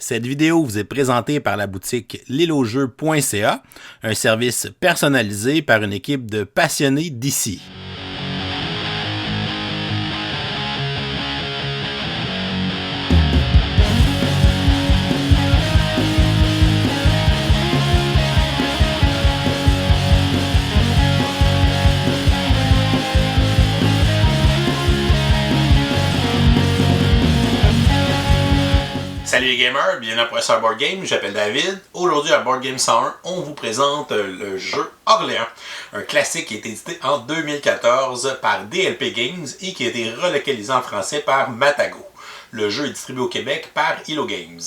Cette vidéo vous est présentée par la boutique lilojeu.ca, un service personnalisé par une équipe de passionnés d'ici. Salut les gamers, bienvenue à Professeur Board Game, je m'appelle David. Aujourd'hui à Board Game 101, on vous présente le jeu Orléans, un classique qui a été édité en 2014 par DLP Games et qui a été relocalisé en français par Matago. Le jeu est distribué au Québec par Elo Games.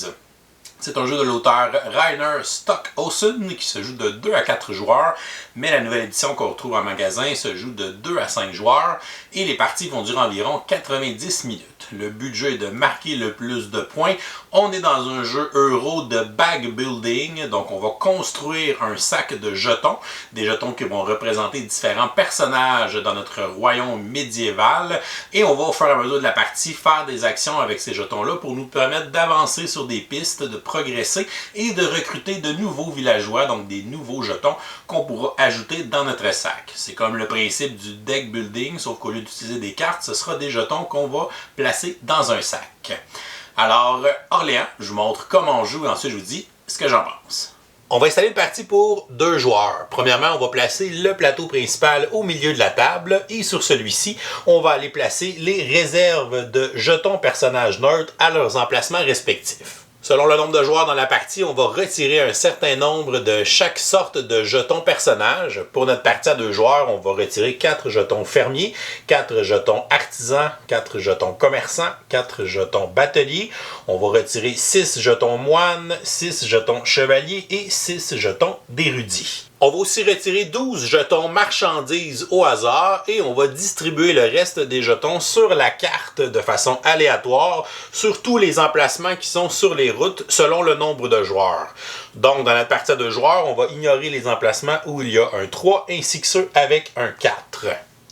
C'est un jeu de l'auteur Rainer Stockhausen qui se joue de 2 à 4 joueurs, mais la nouvelle édition qu'on retrouve en magasin se joue de 2 à 5 joueurs et les parties vont durer environ 90 minutes. Le but du jeu est de marquer le plus de points. On est dans un jeu euro de bag building, donc on va construire un sac de jetons, des jetons qui vont représenter différents personnages dans notre royaume médiéval, et on va au fur et à mesure de la partie faire des actions avec ces jetons-là pour nous permettre d'avancer sur des pistes, de progresser et de recruter de nouveaux villageois, donc des nouveaux jetons qu'on pourra ajouter dans notre sac. C'est comme le principe du deck building, sauf qu'au lieu d'utiliser des cartes, ce sera des jetons qu'on va placer dans un sac. Alors, Orléans, je vous montre comment on joue et ensuite je vous dis ce que j'en pense. On va installer une partie pour 2 joueurs. Premièrement, on va placer le plateau principal au milieu de la table et sur celui-ci, on va aller placer les réserves de jetons personnages neutres à leurs emplacements respectifs. Selon le nombre de joueurs dans la partie, on va retirer un certain nombre de chaque sorte de jetons personnages. Pour notre partie à 2 joueurs, on va retirer 4 jetons fermiers, 4 jetons artisans, 4 jetons commerçants, 4 jetons bateliers. On va retirer 6 jetons moines, 6 jetons chevaliers et 6 jetons d'érudits. On va aussi retirer 12 jetons marchandises au hasard et on va distribuer le reste des jetons sur la carte de façon aléatoire sur tous les emplacements qui sont sur les routes selon le nombre de joueurs. Donc dans notre partie à 2 joueurs, on va ignorer les emplacements où il y a un 3 ainsi que ceux avec un 4.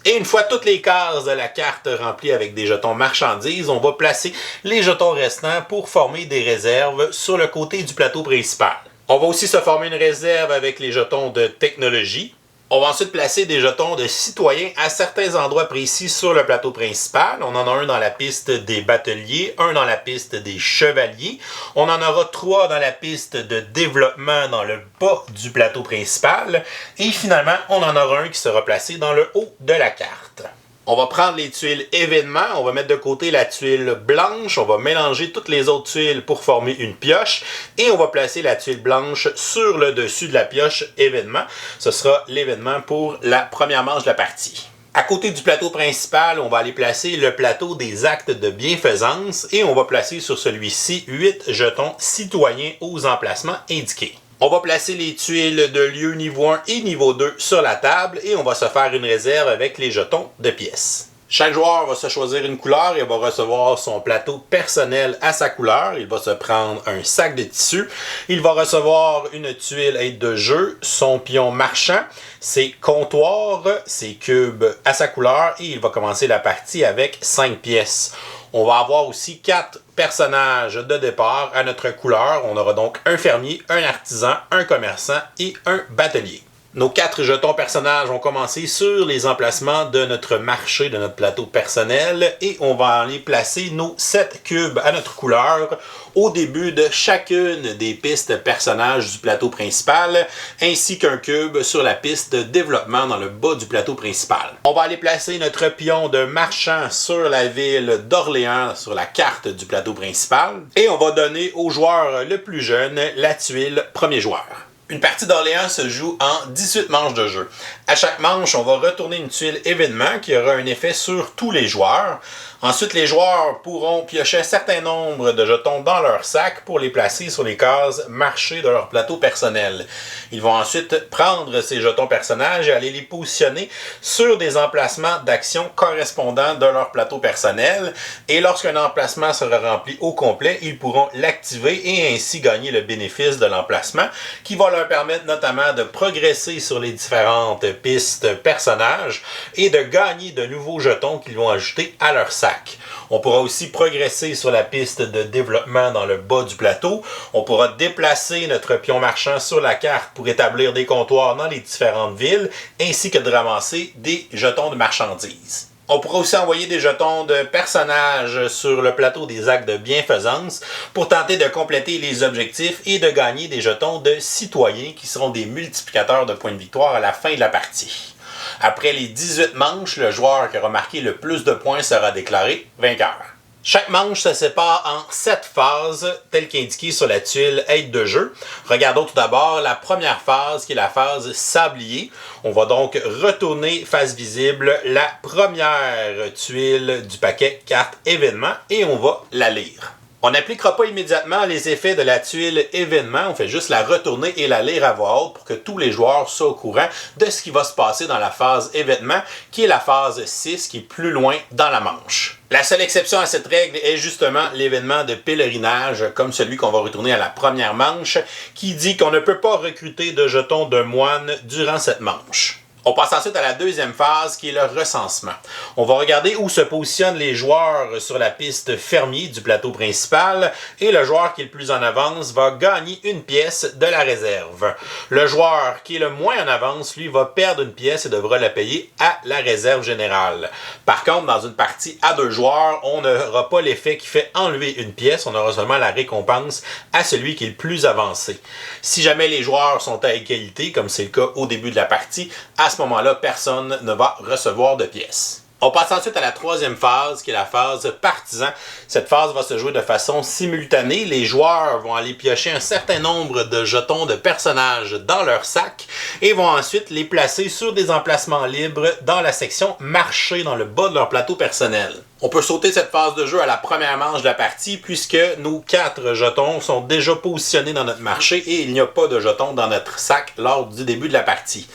Et une fois toutes les cases de la carte remplies avec des jetons marchandises, on va placer les jetons restants pour former des réserves sur le côté du plateau principal. On va aussi se former une réserve avec les jetons de technologie. On va ensuite placer des jetons de citoyens à certains endroits précis sur le plateau principal. On en a un dans la piste des bateliers, un dans la piste des chevaliers. On en aura 3 dans la piste de développement dans le bas du plateau principal. Et finalement, on en aura un qui sera placé dans le haut de la carte. On va prendre les tuiles événements, on va mettre de côté la tuile blanche, on va mélanger toutes les autres tuiles pour former une pioche et on va placer la tuile blanche sur le dessus de la pioche événement. Ce sera l'événement pour la première manche de la partie. À côté du plateau principal, on va aller placer le plateau des actes de bienfaisance et on va placer sur celui-ci 8 jetons citoyens aux emplacements indiqués. On va placer les tuiles de lieu niveau 1 et niveau 2 sur la table et on va se faire une réserve avec les jetons de pièces. Chaque joueur va se choisir une couleur et va recevoir son plateau personnel à sa couleur. Il va se prendre un sac de tissu. Il va recevoir une tuile aide de jeu, son pion marchand, ses comptoirs, ses cubes à sa couleur et il va commencer la partie avec 5 pièces. On va avoir aussi 4 personnages de départ à notre couleur. On aura donc un fermier, un artisan, un commerçant et un batelier. Nos 4 jetons personnages vont commencer sur les emplacements de notre marché, de notre plateau personnel, et on va aller placer nos 7 cubes à notre couleur au début de chacune des pistes personnages du plateau principal, ainsi qu'un cube sur la piste de développement dans le bas du plateau principal. On va aller placer notre pion de marchand sur la ville d'Orléans sur la carte du plateau principal, et on va donner au joueur le plus jeune la tuile premier joueur. Une partie d'Orléans se joue en 18 manches de jeu. À chaque manche, on va retourner une tuile événement qui aura un effet sur tous les joueurs. Ensuite, les joueurs pourront piocher un certain nombre de jetons dans leur sac pour les placer sur les cases marché de leur plateau personnel. Ils vont ensuite prendre ces jetons personnages et aller les positionner sur des emplacements d'action correspondants de leur plateau personnel. Et lorsqu'un emplacement sera rempli au complet, ils pourront l'activer et ainsi gagner le bénéfice de l'emplacement qui va leur permettre notamment de progresser sur les différentes pistes personnages et de gagner de nouveaux jetons qu'ils vont ajouter à leur sac. On pourra aussi progresser sur la piste de développement dans le bas du plateau. On pourra déplacer notre pion marchand sur la carte pour établir des comptoirs dans les différentes villes, ainsi que de ramasser des jetons de marchandises. On pourra aussi envoyer des jetons de personnages sur le plateau des actes de bienfaisance pour tenter de compléter les objectifs et de gagner des jetons de citoyens qui seront des multiplicateurs de points de victoire à la fin de la partie. Après les 18 manches, le joueur qui aura marqué le plus de points sera déclaré vainqueur. Chaque manche se sépare en 7 phases, telles qu'indiquées sur la tuile aide de jeu. Regardons tout d'abord la première phase, qui est la phase sablier. On va donc retourner face visible la première tuile du paquet carte événement et on va la lire. On n'appliquera pas immédiatement les effets de la tuile événement, on fait juste la retourner et la lire à voix haute pour que tous les joueurs soient au courant de ce qui va se passer dans la phase événement, qui est la phase 6, qui est plus loin dans la manche. La seule exception à cette règle est justement l'événement de pèlerinage, comme celui qu'on va retourner à la première manche, qui dit qu'on ne peut pas recruter de jetons de moine durant cette manche. On passe ensuite à la deuxième phase qui est le recensement. On va regarder où se positionnent les joueurs sur la piste fermier du plateau principal et le joueur qui est le plus en avance va gagner une pièce de la réserve. Le joueur qui est le moins en avance, lui, va perdre une pièce et devra la payer à la réserve générale. Par contre, dans une partie à 2 joueurs, on n'aura pas l'effet qui fait enlever une pièce, on aura seulement la récompense à celui qui est le plus avancé. Si jamais les joueurs sont à égalité, comme c'est le cas au début de la partie, à ce moment-là, personne ne va recevoir de pièces. On passe ensuite à la troisième phase, qui est la phase partisan. Cette phase va se jouer de façon simultanée. Les joueurs vont aller piocher un certain nombre de jetons de personnages dans leur sac et vont ensuite les placer sur des emplacements libres dans la section marché dans le bas de leur plateau personnel. On peut sauter cette phase de jeu à la première manche de la partie puisque nos 4 jetons sont déjà positionnés dans notre marché et il n'y a pas de jetons dans notre sac lors du début de la partie.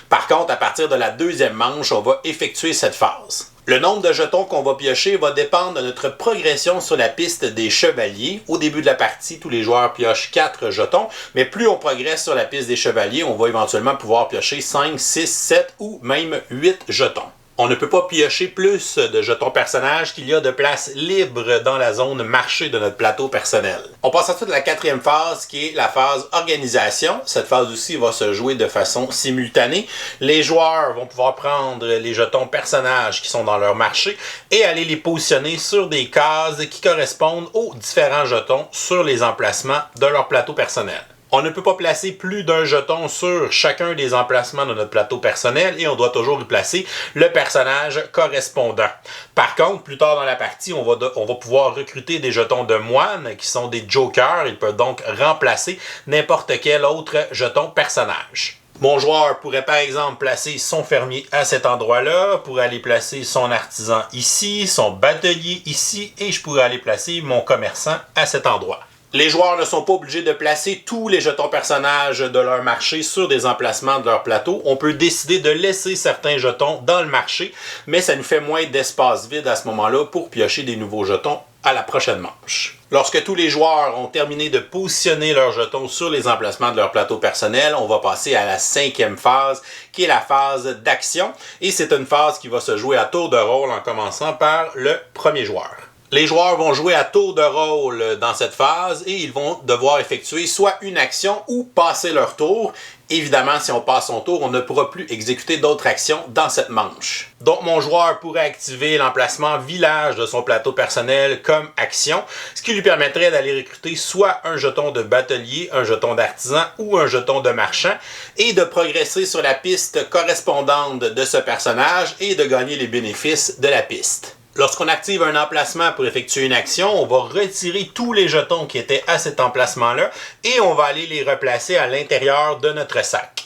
Par contre, à partir de la deuxième manche, on va effectuer cette phase. Le nombre de jetons qu'on va piocher va dépendre de notre progression sur la piste des chevaliers. Au début de la partie, tous les joueurs piochent 4 jetons, mais plus on progresse sur la piste des chevaliers, on va éventuellement pouvoir piocher 5, 6, 7 ou même 8 jetons. On ne peut pas piocher plus de jetons personnages qu'il y a de place libre dans la zone marché de notre plateau personnel. On passe ensuite à la quatrième phase qui est la phase organisation. Cette phase aussi va se jouer de façon simultanée. Les joueurs vont pouvoir prendre les jetons personnages qui sont dans leur marché et aller les positionner sur des cases qui correspondent aux différents jetons sur les emplacements de leur plateau personnel. On ne peut pas placer plus d'un jeton sur chacun des emplacements de notre plateau personnel et on doit toujours y placer le personnage correspondant. Par contre, plus tard dans la partie, on va pouvoir recruter des jetons de moine qui sont des jokers. Ils peuvent donc remplacer n'importe quel autre jeton personnage. Mon joueur pourrait par exemple placer son fermier à cet endroit-là, pourrait aller placer son artisan ici, son batelier ici et je pourrais aller placer mon commerçant à cet endroit. Les joueurs ne sont pas obligés de placer tous les jetons personnages de leur marché sur des emplacements de leur plateau. On peut décider de laisser certains jetons dans le marché, mais ça nous fait moins d'espace vide à ce moment-là pour piocher des nouveaux jetons à la prochaine manche. Lorsque tous les joueurs ont terminé de positionner leurs jetons sur les emplacements de leur plateau personnel, on va passer à la cinquième phase, qui est la phase d'action. Et c'est une phase qui va se jouer à tour de rôle en commençant par le premier joueur. Les joueurs vont jouer à tour de rôle dans cette phase et ils vont devoir effectuer soit une action ou passer leur tour. Évidemment, si on passe son tour, on ne pourra plus exécuter d'autres actions dans cette manche. Donc, mon joueur pourrait activer l'emplacement village de son plateau personnel comme action, ce qui lui permettrait d'aller recruter soit un jeton de batelier, un jeton d'artisan ou un jeton de marchand et de progresser sur la piste correspondante de ce personnage et de gagner les bénéfices de la piste. Lorsqu'on active un emplacement pour effectuer une action, on va retirer tous les jetons qui étaient à cet emplacement-là et on va aller les replacer à l'intérieur de notre sac.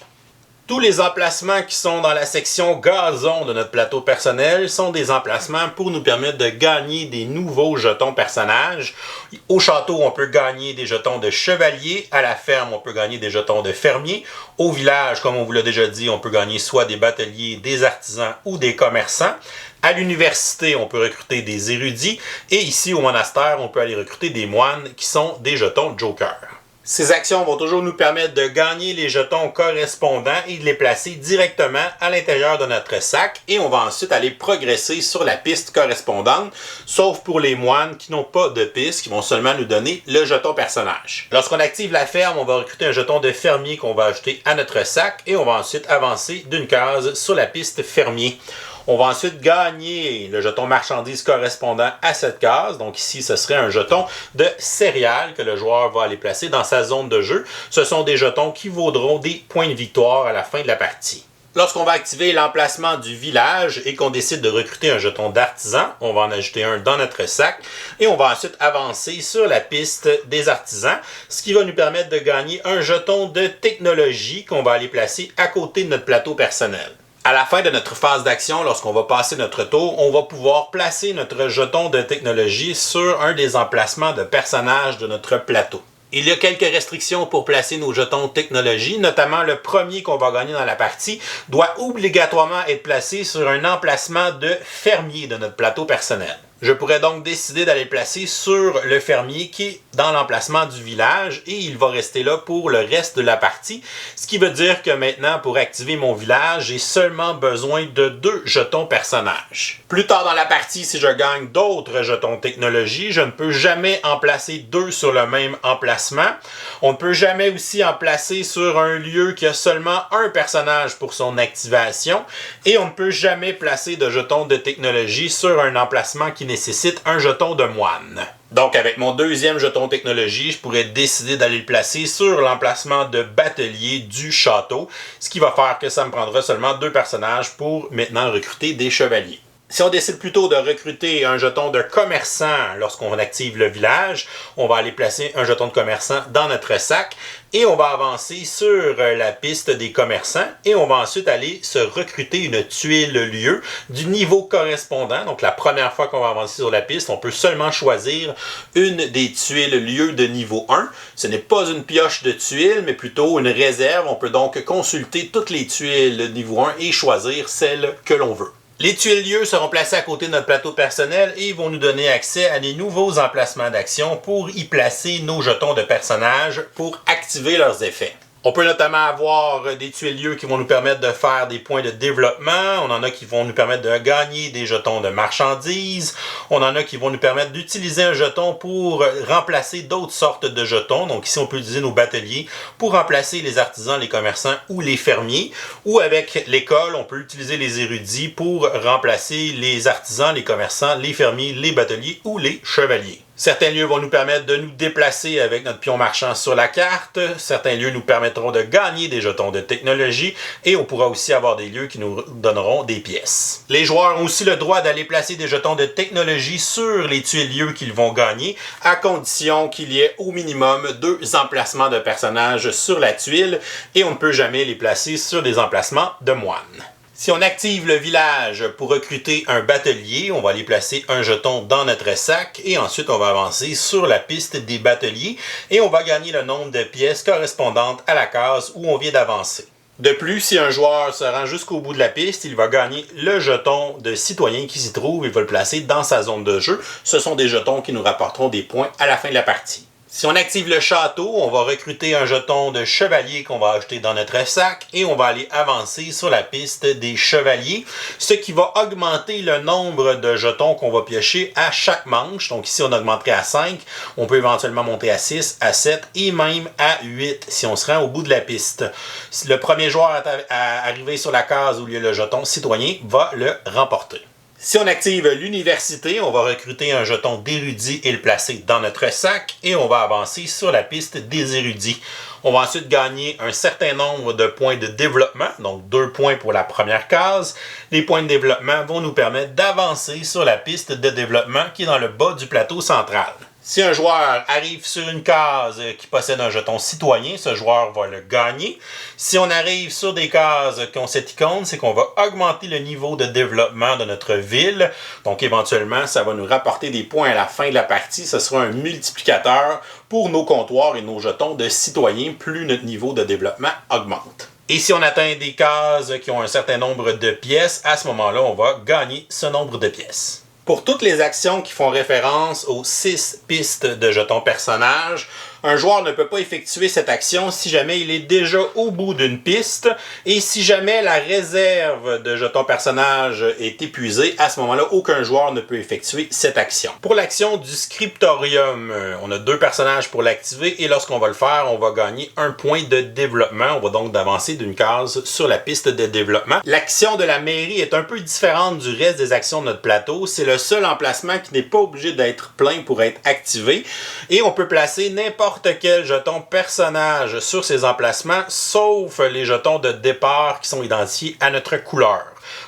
Tous les emplacements qui sont dans la section gazon de notre plateau personnel sont des emplacements pour nous permettre de gagner des nouveaux jetons personnages. Au château, on peut gagner des jetons de chevalier. À la ferme, on peut gagner des jetons de fermier. Au village, comme on vous l'a déjà dit, on peut gagner soit des bateliers, des artisans ou des commerçants. À l'université, on peut recruter des érudits. Et ici, au monastère, on peut aller recruter des moines qui sont des jetons Joker. Ces actions vont toujours nous permettre de gagner les jetons correspondants et de les placer directement à l'intérieur de notre sac. Et on va ensuite aller progresser sur la piste correspondante, sauf pour les moines qui n'ont pas de piste, qui vont seulement nous donner le jeton personnage. Lorsqu'on active la ferme, on va recruter un jeton de fermier qu'on va ajouter à notre sac et on va ensuite avancer d'une case sur la piste fermier. On va ensuite gagner le jeton marchandise correspondant à cette case. Donc ici, ce serait un jeton de céréales que le joueur va aller placer dans sa zone de jeu. Ce sont des jetons qui vaudront des points de victoire à la fin de la partie. Lorsqu'on va activer l'emplacement du village et qu'on décide de recruter un jeton d'artisan, on va en ajouter un dans notre sac et on va ensuite avancer sur la piste des artisans, ce qui va nous permettre de gagner un jeton de technologie qu'on va aller placer à côté de notre plateau personnel. À la fin de notre phase d'action, lorsqu'on va passer notre tour, on va pouvoir placer notre jeton de technologie sur un des emplacements de personnages de notre plateau. Il y a quelques restrictions pour placer nos jetons de technologie, notamment le premier qu'on va gagner dans la partie doit obligatoirement être placé sur un emplacement de fermier de notre plateau personnel. Je pourrais donc décider d'aller le placer sur le fermier qui est dans l'emplacement du village et il va rester là pour le reste de la partie. Ce qui veut dire que maintenant, pour activer mon village, j'ai seulement besoin de 2 jetons personnages. Plus tard dans la partie, si je gagne d'autres jetons technologie, je ne peux jamais en placer 2 sur le même emplacement. On ne peut jamais aussi en placer sur un lieu qui a seulement un personnage pour son activation et on ne peut jamais placer de jetons de technologie sur un emplacement qui nécessite un jeton de moine. Donc avec mon deuxième jeton technologie, je pourrais décider d'aller le placer sur l'emplacement de batelier du château, ce qui va faire que ça me prendra seulement 2 personnages pour maintenant recruter des chevaliers. Si on décide plutôt de recruter un jeton de commerçant lorsqu'on active le village, on va aller placer un jeton de commerçant dans notre sac et on va avancer sur la piste des commerçants et on va ensuite aller se recruter une tuile lieu du niveau correspondant. Donc la première fois qu'on va avancer sur la piste, on peut seulement choisir une des tuiles lieu de niveau 1. Ce n'est pas une pioche de tuiles, mais plutôt une réserve. On peut donc consulter toutes les tuiles de niveau 1 et choisir celle que l'on veut. Les tuiles lieux seront placées à côté de notre plateau personnel et vont nous donner accès à des nouveaux emplacements d'action pour y placer nos jetons de personnages pour activer leurs effets. On peut notamment avoir des tuiles lieux qui vont nous permettre de faire des points de développement. On en a qui vont nous permettre de gagner des jetons de marchandises. On en a qui vont nous permettre d'utiliser un jeton pour remplacer d'autres sortes de jetons. Donc ici, on peut utiliser nos bateliers pour remplacer les artisans, les commerçants ou les fermiers. Ou avec l'école, on peut utiliser les érudits pour remplacer les artisans, les commerçants, les fermiers, les bateliers ou les chevaliers. Certains lieux vont nous permettre de nous déplacer avec notre pion marchand sur la carte. Certains lieux nous permettront de gagner des jetons de technologie. Et on pourra aussi avoir des lieux qui nous donneront des pièces. Les joueurs ont aussi le droit d'aller placer des jetons de technologie sur les tuiles lieux qu'ils vont gagner, à condition qu'il y ait au minimum 2 emplacements de personnages sur la tuile. Et on ne peut jamais les placer sur des emplacements de moines. Si on active le village pour recruter un batelier, on va aller placer un jeton dans notre sac et ensuite on va avancer sur la piste des bateliers et on va gagner le nombre de pièces correspondantes à la case où on vient d'avancer. De plus, si un joueur se rend jusqu'au bout de la piste, il va gagner le jeton de citoyen qui s'y trouve et va le placer dans sa zone de jeu. Ce sont des jetons qui nous rapporteront des points à la fin de la partie. Si on active le château, on va recruter un jeton de chevalier qu'on va ajouter dans notre sac et on va aller avancer sur la piste des chevaliers, ce qui va augmenter le nombre de jetons qu'on va piocher à chaque manche. Donc ici, on augmenterait à 5, on peut éventuellement monter à 6, à 7 et même à 8 si on se rend au bout de la piste. Le premier joueur à arriver sur la case où il y a le jeton citoyen va le remporter. Si on active l'université, on va recruter un jeton d'érudit et le placer dans notre sac et on va avancer sur la piste des érudits. On va ensuite gagner un certain nombre de points de développement, donc 2 points pour la première case. Les points de développement vont nous permettre d'avancer sur la piste de développement qui est dans le bas du plateau central. Si un joueur arrive sur une case qui possède un jeton citoyen, ce joueur va le gagner. Si on arrive sur des cases qui ont cette icône, c'est qu'on va augmenter le niveau de développement de notre ville. Donc éventuellement, ça va nous rapporter des points à la fin de la partie. Ce sera un multiplicateur pour nos comptoirs et nos jetons de citoyens, plus notre niveau de développement augmente. Et si on atteint des cases qui ont un certain nombre de pièces, à ce moment-là, on va gagner ce nombre de pièces. Pour toutes les actions qui font référence aux 6 pistes de jetons personnages, Un joueur ne peut pas effectuer cette action si jamais il est déjà au bout d'une piste et si jamais la réserve de jetons personnage est épuisée, à ce moment-là, aucun joueur ne peut effectuer cette action. Pour l'action du scriptorium, on a 2 personnages pour l'activer et lorsqu'on va le faire, on va gagner 1 point de développement. On va donc avancer d'une case sur la piste de développement. L'action de la mairie est un peu différente du reste des actions de notre plateau. C'est le seul emplacement qui n'est pas obligé d'être plein pour être activé et on peut placer n'importe quel jeton personnage sur ces emplacements, sauf les jetons de départ qui sont identifiés à notre couleur.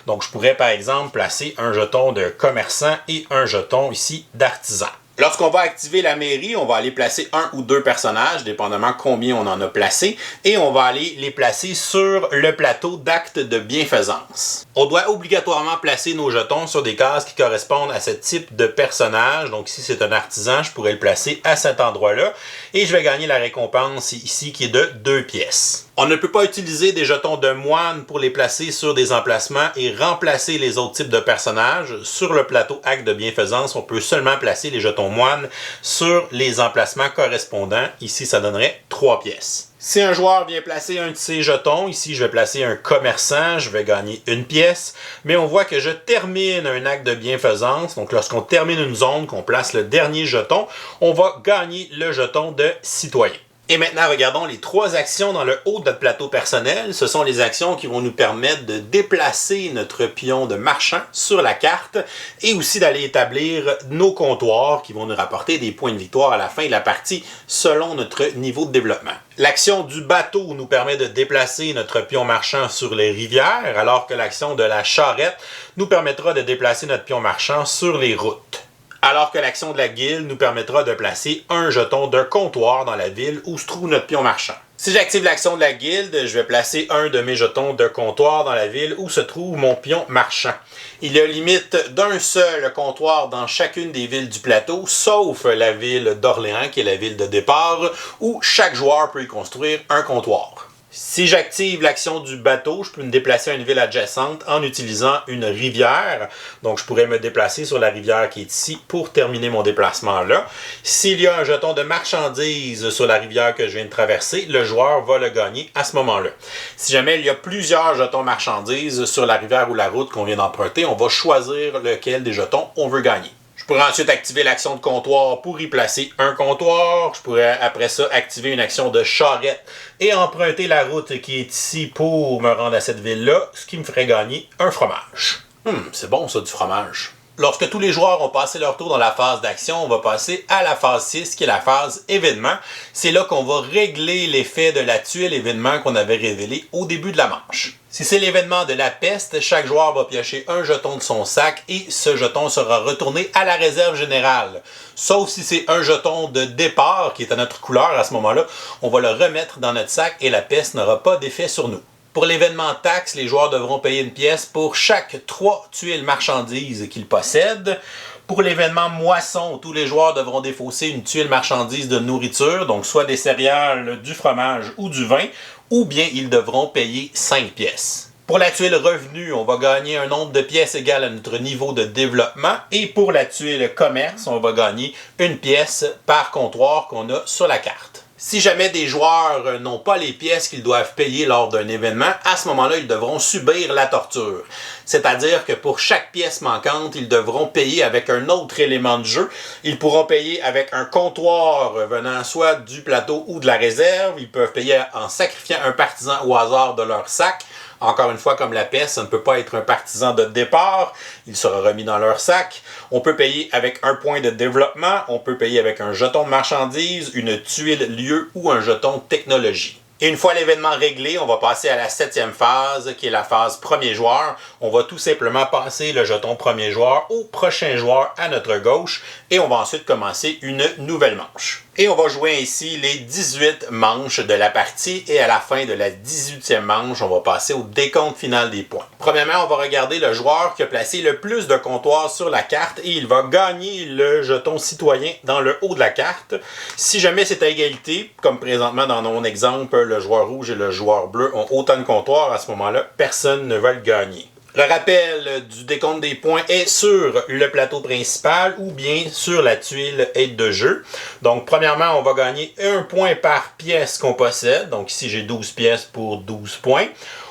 Donc je pourrais par exemple placer un jeton de commerçant et un jeton ici d'artisan. Lorsqu'on va activer la mairie, on va aller placer 1 ou 2 personnages, dépendamment combien on en a placé, et on va aller les placer sur le plateau d'actes de bienfaisance. On doit obligatoirement placer nos jetons sur des cases qui correspondent à ce type de personnage. Donc si c'est un artisan, je pourrais le placer à cet endroit-là, et je vais gagner la récompense ici qui est de 2 pièces. On ne peut pas utiliser des jetons de moine pour les placer sur des emplacements et remplacer les autres types de personnages. Sur le plateau acte de bienfaisance, on peut seulement placer les jetons moine sur les emplacements correspondants. Ici, ça donnerait 3 pièces. Si un joueur vient placer un de ses jetons, ici je vais placer un commerçant, je vais gagner 1 pièce, mais on voit que je termine un acte de bienfaisance. Donc lorsqu'on termine une zone, qu'on place le dernier jeton, on va gagner le jeton de citoyen. Et maintenant, regardons les 3 actions dans le haut de notre plateau personnel. Ce sont les actions qui vont nous permettre de déplacer notre pion de marchand sur la carte et aussi d'aller établir nos comptoirs qui vont nous rapporter des points de victoire à la fin de la partie selon notre niveau de développement. L'action du bateau nous permet de déplacer notre pion marchand sur les rivières, alors que l'action de la charrette nous permettra de déplacer notre pion marchand sur les routes. Alors que l'action de la guilde nous permettra de placer un jeton de comptoir dans la ville où se trouve notre pion marchand. Si j'active l'action de la guilde, je vais placer un de mes jetons de comptoir dans la ville où se trouve mon pion marchand. Il y a limite d'un seul comptoir dans chacune des villes du plateau, sauf la ville d'Orléans, qui est la ville de départ, où chaque joueur peut y construire un comptoir. Si j'active l'action du bateau, je peux me déplacer à une ville adjacente en utilisant une rivière. Donc, je pourrais me déplacer sur la rivière qui est ici pour terminer mon déplacement là. S'il y a un jeton de marchandises sur la rivière que je viens de traverser, le joueur va le gagner à ce moment-là. Si jamais il y a plusieurs jetons marchandises sur la rivière ou la route qu'on vient d'emprunter, on va choisir lequel des jetons on veut gagner. Je pourrais ensuite activer l'action de comptoir pour y placer un comptoir. Je pourrais après ça activer une action de charrette et emprunter la route qui est ici pour me rendre à cette ville-là, ce qui me ferait gagner un fromage. C'est bon ça, du fromage. Lorsque tous les joueurs ont passé leur tour dans la phase d'action, on va passer à la phase 6, qui est la phase événement. C'est là qu'on va régler l'effet de la tuile événement qu'on avait révélé au début de la manche. Si c'est l'événement de la peste, chaque joueur va piocher un jeton de son sac et ce jeton sera retourné à la réserve générale. Sauf si c'est un jeton de départ qui est à notre couleur à ce moment-là, on va le remettre dans notre sac et la peste n'aura pas d'effet sur nous. Pour l'événement taxe, les joueurs devront payer une pièce pour chaque 3 tuiles marchandises qu'ils possèdent. Pour l'événement moisson, tous les joueurs devront défausser une tuile marchandise de nourriture, donc soit des céréales, du fromage ou du vin, ou bien ils devront payer 5 pièces. Pour la tuile revenu, on va gagner un nombre de pièces égal à notre niveau de développement. Et pour la tuile commerce, on va gagner une pièce par comptoir qu'on a sur la carte. Si jamais des joueurs n'ont pas les pièces qu'ils doivent payer lors d'un événement, à ce moment-là, ils devront subir la torture. C'est-à-dire que pour chaque pièce manquante, ils devront payer avec un autre élément de jeu. Ils pourront payer avec un comptoir venant soit du plateau ou de la réserve. Ils peuvent payer en sacrifiant un partisan au hasard de leur sac. Encore une fois, comme la peste, ça ne peut pas être un partisan de départ. Il sera remis dans leur sac. On peut payer avec un point de développement. On peut payer avec un jeton de marchandise, une tuile lieu ou un jeton technologie. Et une fois l'événement réglé, on va passer à la 7e phase, qui est la phase premier joueur. On va tout simplement passer le jeton premier joueur au prochain joueur à notre gauche et on va ensuite commencer une nouvelle manche. Et on va jouer ainsi les 18 manches de la partie et à la fin de la 18e manche, on va passer au décompte final des points. Premièrement, on va regarder le joueur qui a placé le plus de comptoirs sur la carte et il va gagner le jeton citoyen dans le haut de la carte. Si jamais c'est à égalité, comme présentement dans mon exemple, le joueur rouge et le joueur bleu ont autant de comptoirs, à ce moment-là, personne ne va le gagner. Le rappel du décompte des points est sur le plateau principal ou bien sur la tuile aide de jeu. Donc, premièrement, on va gagner 1 point par pièce qu'on possède. Donc, ici, j'ai 12 pièces pour 12 points.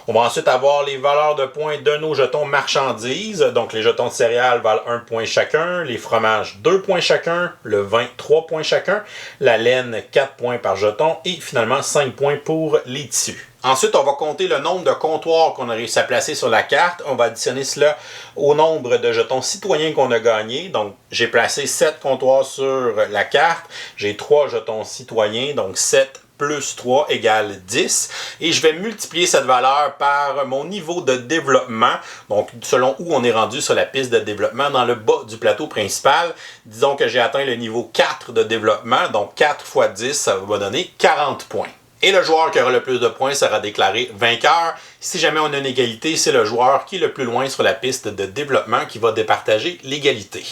On va ensuite avoir les valeurs de points de nos jetons marchandises. Donc, les jetons de céréales valent 1 point chacun, les fromages 2 points chacun, le vin 3 points chacun, la laine 4 points par jeton et finalement 5 points pour les tissus. Ensuite, on va compter le nombre de comptoirs qu'on a réussi à placer sur la carte. On va additionner cela au nombre de jetons citoyens qu'on a gagnés. Donc, j'ai placé 7 comptoirs sur la carte. J'ai 3 jetons citoyens, donc 7 plus 3 égale 10. Et je vais multiplier cette valeur par mon niveau de développement. Donc, selon où on est rendu sur la piste de développement dans le bas du plateau principal. Disons que j'ai atteint le niveau 4 de développement. Donc, 4 fois 10, ça va donner 40 points. Et le joueur qui aura le plus de points sera déclaré vainqueur. Si jamais on a une égalité, c'est le joueur qui est le plus loin sur la piste de développement qui va départager l'égalité.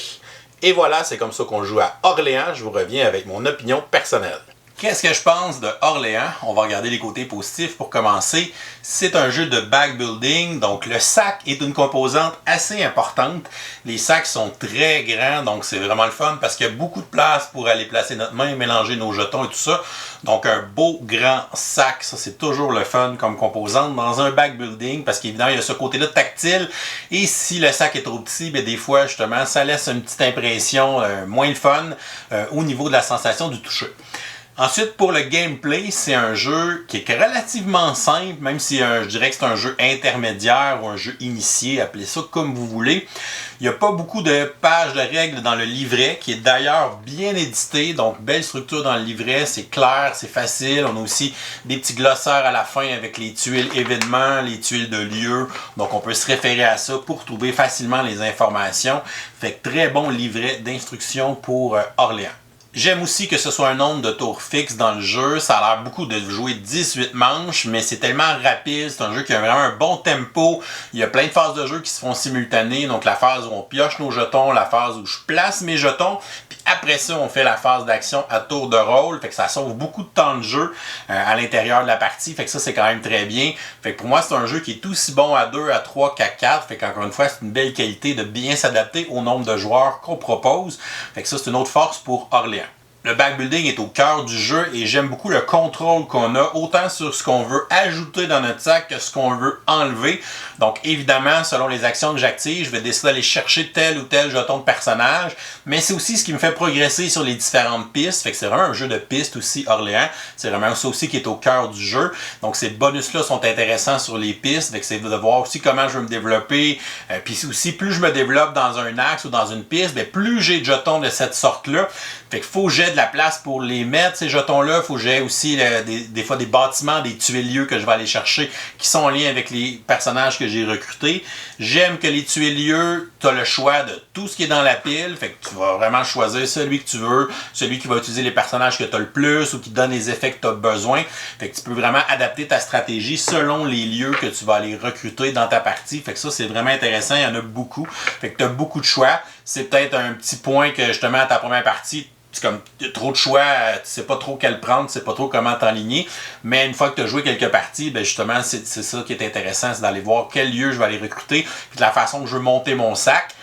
Et voilà, c'est comme ça qu'on joue à Orléans. Je vous reviens avec mon opinion personnelle. Qu'est-ce que je pense de Orléans? On va regarder les côtés positifs pour commencer. C'est un jeu de back building, donc le sac est une composante assez importante. Les sacs sont très grands, donc c'est vraiment le fun parce qu'il y a beaucoup de place pour aller placer notre main, mélanger nos jetons et tout ça. Donc un beau grand sac, ça c'est toujours le fun comme composante dans un back building parce qu'évidemment il y a ce côté-là tactile et si le sac est trop petit, bien, des fois justement ça laisse une petite impression moins le fun au niveau de la sensation du toucher. Ensuite, pour le gameplay, c'est un jeu qui est relativement simple, même si je dirais que c'est un jeu intermédiaire ou un jeu initié, appelez ça comme vous voulez. Il n'y a pas beaucoup de pages de règles dans le livret, qui est d'ailleurs bien édité, donc belle structure dans le livret, c'est clair, c'est facile. On a aussi des petits glossaires à la fin avec les tuiles événements, les tuiles de lieu, donc on peut se référer à ça pour trouver facilement les informations. Fait que très bon livret d'instructions pour Orléans. J'aime aussi que ce soit un nombre de tours fixes dans le jeu. Ça a l'air beaucoup de jouer 18 manches, mais c'est tellement rapide. C'est un jeu qui a vraiment un bon tempo. Il y a plein de phases de jeu qui se font simultanées. Donc la phase où on pioche nos jetons, la phase où je place mes jetons. Puis après ça, on fait la phase d'action à tour de rôle. Fait que ça sauve beaucoup de temps de jeu à l'intérieur de la partie. Fait que ça, c'est quand même très bien. Fait que pour moi, c'est un jeu qui est aussi bon à 2, à 3 qu'à 4. Fait qu'encore une fois, c'est une belle qualité de bien s'adapter au nombre de joueurs qu'on propose. Fait que ça, c'est une autre force pour Orléans. Le backbuilding est au cœur du jeu et j'aime beaucoup le contrôle qu'on a, autant sur ce qu'on veut ajouter dans notre sac que ce qu'on veut enlever. Donc évidemment, selon les actions que j'active, je vais décider d'aller chercher tel ou tel jeton de personnage, mais c'est aussi ce qui me fait progresser sur les différentes pistes. Fait que c'est vraiment un jeu de pistes aussi, Orléans. C'est vraiment ça aussi qui est au cœur du jeu. Donc ces bonus-là sont intéressants sur les pistes. Fait que c'est de voir aussi comment je veux me développer. Puis aussi, plus je me développe dans un axe ou dans une piste, bien, plus j'ai de jetons de cette sorte-là. Fait qu'il faut que j'ai de la place pour les mettre, ces jetons-là. Il faut que j'ai aussi des fois des bâtiments, des tuiliers que je vais aller chercher qui sont en lien avec les personnages que j'ai recrutés. J'aime que les tuiliers, tu as le choix de tout ce qui est dans la pile. Fait que tu vas vraiment choisir celui que tu veux, celui qui va utiliser les personnages que tu as le plus ou qui donne les effets que tu as besoin. Fait que tu peux vraiment adapter ta stratégie selon les lieux que tu vas aller recruter dans ta partie. Fait que ça, c'est vraiment intéressant. Il y en a beaucoup. Fait que tu as beaucoup de choix. C'est peut-être un petit point que justement à ta première partie, c'est comme trop de choix, tu sais pas trop quel prendre, tu sais pas trop comment t'enligner. Mais une fois que tu as joué quelques parties, ben justement, c'est ça qui est intéressant, c'est d'aller voir quel lieu je vais aller recruter, puis de la façon que je veux monter mon sac.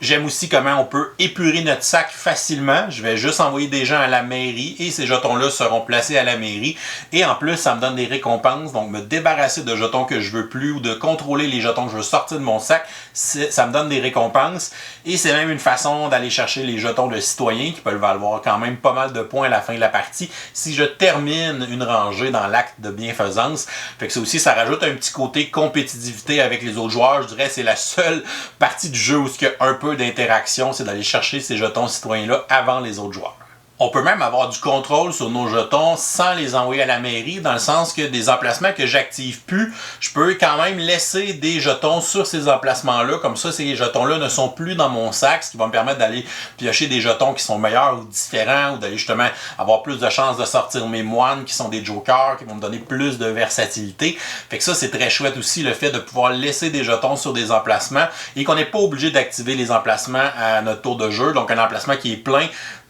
J'aime aussi comment on peut épurer notre sac facilement. Je vais juste envoyer des gens à la mairie et ces jetons-là seront placés à la mairie. Et en plus, ça me donne des récompenses. Donc, me débarrasser de jetons que je veux plus ou de contrôler les jetons que je veux sortir de mon sac, ça me donne des récompenses. Et c'est même une façon d'aller chercher les jetons de citoyens qui peuvent valoir quand même pas mal de points à la fin de la partie si je termine une rangée dans l'acte de bienfaisance. Fait que ça aussi, ça rajoute un petit côté compétitivité avec les autres joueurs. Je dirais que c'est la seule partie du jeu où il y a un peu d'interaction, c'est d'aller chercher ces jetons citoyens-là avant les autres joueurs. On peut même avoir du contrôle sur nos jetons sans les envoyer à la mairie, dans le sens que des emplacements que j'active plus, je peux quand même laisser des jetons sur ces emplacements-là. Comme ça, ces jetons-là ne sont plus dans mon sac, ce qui va me permettre d'aller piocher des jetons qui sont meilleurs ou différents, ou d'aller justement avoir plus de chances de sortir mes moines qui sont des jokers, qui vont me donner plus de versatilité. Fait que ça, c'est très chouette aussi, le fait de pouvoir laisser des jetons sur des emplacements et qu'on n'est pas obligé d'activer les emplacements à notre tour de jeu. Donc un emplacement qui est plein,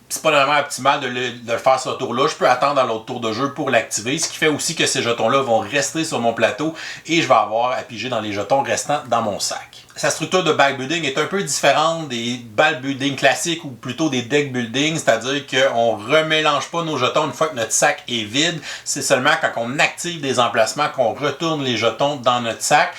c'est pas vraiment optimal de le faire ce tour-là. Je peux attendre à l'autre tour de jeu pour l'activer, ce qui fait aussi que ces jetons-là vont rester sur mon plateau et je vais avoir à piger dans les jetons restants dans mon sac. Sa structure de back building est un peu différente des back building classiques ou plutôt des deck building, c'est-à-dire qu'on ne remélange pas nos jetons une fois que notre sac est vide. C'est seulement quand on active des emplacements qu'on retourne les jetons dans notre sac.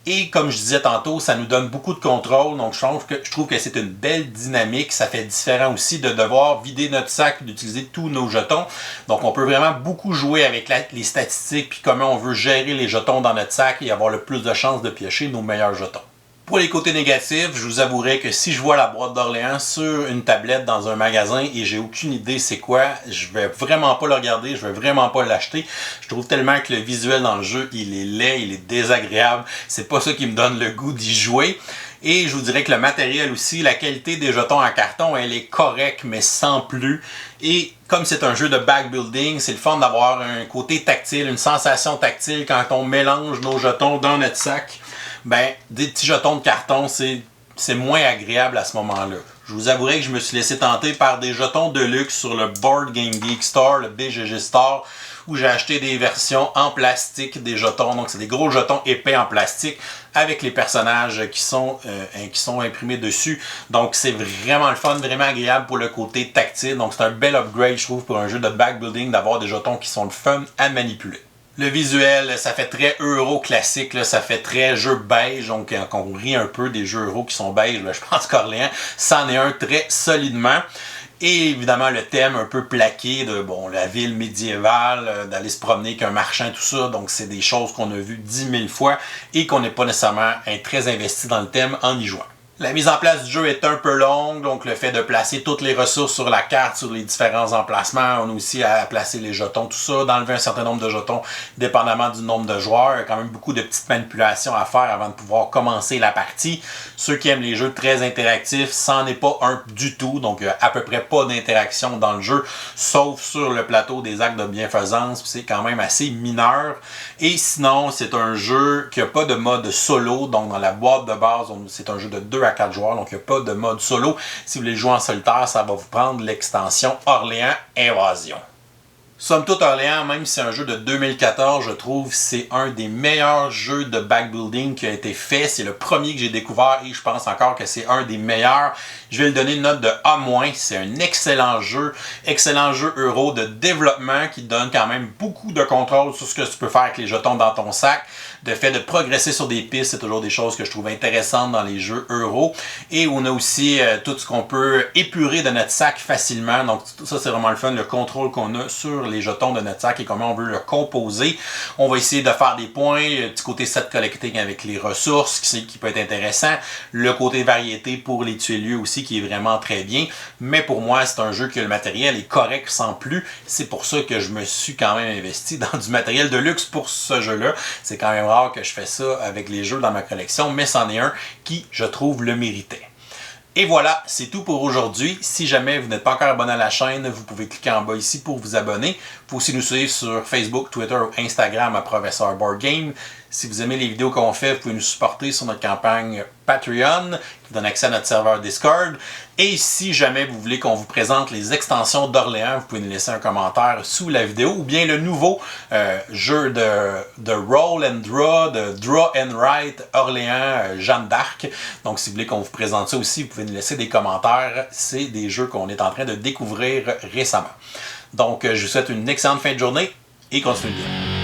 Et comme je disais tantôt, ça nous donne beaucoup de contrôle, donc je trouve que c'est une belle dynamique. Ça fait différent aussi de devoir vider notre sac et d'utiliser tous nos jetons. Donc on peut vraiment beaucoup jouer avec les statistiques puis comment on veut gérer les jetons dans notre sac et avoir le plus de chances de piocher nos meilleurs jetons. Pour les côtés négatifs, je vous avouerai que si je vois la boîte d'Orléans sur une tablette dans un magasin et j'ai aucune idée c'est quoi, je vais vraiment pas le regarder, je vais vraiment pas l'acheter. Je trouve tellement que le visuel dans le jeu, il est laid, il est désagréable. C'est pas ça qui me donne le goût d'y jouer. Et je vous dirais que le matériel aussi, la qualité des jetons en carton, elle est correcte, mais sans plus. Et comme c'est un jeu de back building, c'est le fun d'avoir un côté tactile, une sensation tactile quand on mélange nos jetons dans notre sac. Ben, des petits jetons de carton, c'est moins agréable à ce moment-là. Je vous avouerai que je me suis laissé tenter par des jetons de luxe sur le Board Game Geek Store, le BGG Store, où j'ai acheté des versions en plastique des jetons. Donc, c'est des gros jetons épais en plastique avec les personnages qui sont imprimés dessus. Donc, c'est vraiment le fun, vraiment agréable pour le côté tactile. Donc, c'est un bel upgrade, je trouve, pour un jeu de back building, d'avoir des jetons qui sont le fun à manipuler. Le visuel, ça fait très euro classique, là, ça fait très jeu beige, donc quand on rit un peu des jeux euro qui sont beige, là, je pense qu'Orléans, c'en est un très solidement. Et évidemment, le thème un peu plaqué de la ville médiévale, d'aller se promener avec un marchand, tout ça. Donc, c'est des choses qu'on a vues 10 000 fois et qu'on n'est pas nécessairement très investi dans le thème en y jouant. La mise en place du jeu est un peu longue, donc le fait de placer toutes les ressources sur la carte, sur les différents emplacements, on a aussi à placer les jetons, tout ça, d'enlever un certain nombre de jetons, dépendamment du nombre de joueurs. Il y a quand même beaucoup de petites manipulations à faire avant de pouvoir commencer la partie. Ceux qui aiment les jeux très interactifs, c'en est pas un du tout, donc il n'y a à peu près pas d'interaction dans le jeu, sauf sur le plateau des actes de bienfaisance, puis c'est quand même assez mineur. Et sinon, c'est un jeu qui n'a pas de mode solo, donc dans la boîte de base, c'est un jeu de 2 à 4 joueurs, donc il n'y a pas de mode solo. Si vous voulez jouer en solitaire, ça va vous prendre l'extension Orléans Invasion. Somme toute, Orléans, même si c'est un jeu de 2014, je trouve que c'est un des meilleurs jeux de backbuilding qui a été fait. C'est le premier que j'ai découvert et je pense encore que c'est un des meilleurs. Je vais lui donner une note de A-. C'est un excellent jeu euro de développement qui donne quand même beaucoup de contrôle sur ce que tu peux faire avec les jetons dans ton sac. Le fait de progresser sur des pistes, c'est toujours des choses que je trouve intéressantes dans les jeux euro. Et on a aussi tout ce qu'on peut épurer de notre sac facilement. Donc ça, c'est vraiment le fun, le contrôle qu'on a sur les jetons de notre sac et comment on veut le composer. On va essayer de faire des points, du côté set collecting avec les ressources qui peut être intéressant. Le côté variété pour les tuer-lieux aussi qui est vraiment très bien. Mais pour moi, c'est un jeu que le matériel est correct sans plus. C'est pour ça que je me suis quand même investi dans du matériel de luxe pour ce jeu-là. C'est quand même rare que je fais ça avec les jeux dans ma collection, mais c'en est un qui, je trouve, le méritait. Et voilà, c'est tout pour aujourd'hui. Si jamais vous n'êtes pas encore abonné à la chaîne, vous pouvez cliquer en bas ici pour vous abonner. Vous pouvez aussi nous suivre sur Facebook, Twitter ou Instagram à Professeur Board Game. Si vous aimez les vidéos qu'on fait, vous pouvez nous supporter sur notre campagne Patreon, qui donne accès à notre serveur Discord. Et si jamais vous voulez qu'on vous présente les extensions d'Orléans, vous pouvez nous laisser un commentaire sous la vidéo, ou bien le nouveau jeu de Roll and Draw, de Draw and Write Orléans Jeanne d'Arc. Donc si vous voulez qu'on vous présente ça aussi, vous pouvez nous laisser des commentaires. C'est des jeux qu'on est en train de découvrir récemment. Donc je vous souhaite une excellente fin de journée et continuez bien.